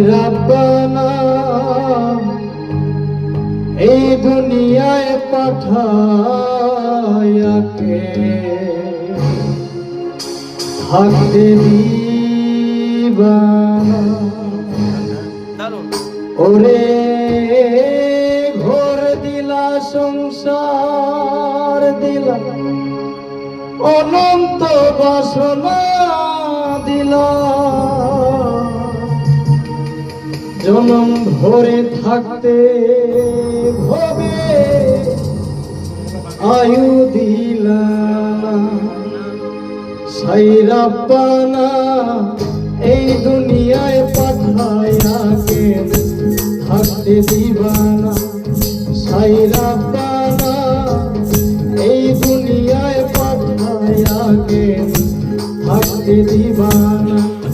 রাব্বানা এই দুনিয়ায় পাঠায়াকে থাকতে দিবানা ওরে ঘর দিলা সংসার দিলা অনন্ত বাসনা দিলা জনম ভরে থাকতে ভবে আয়ু দিলা সাই রাব্বানা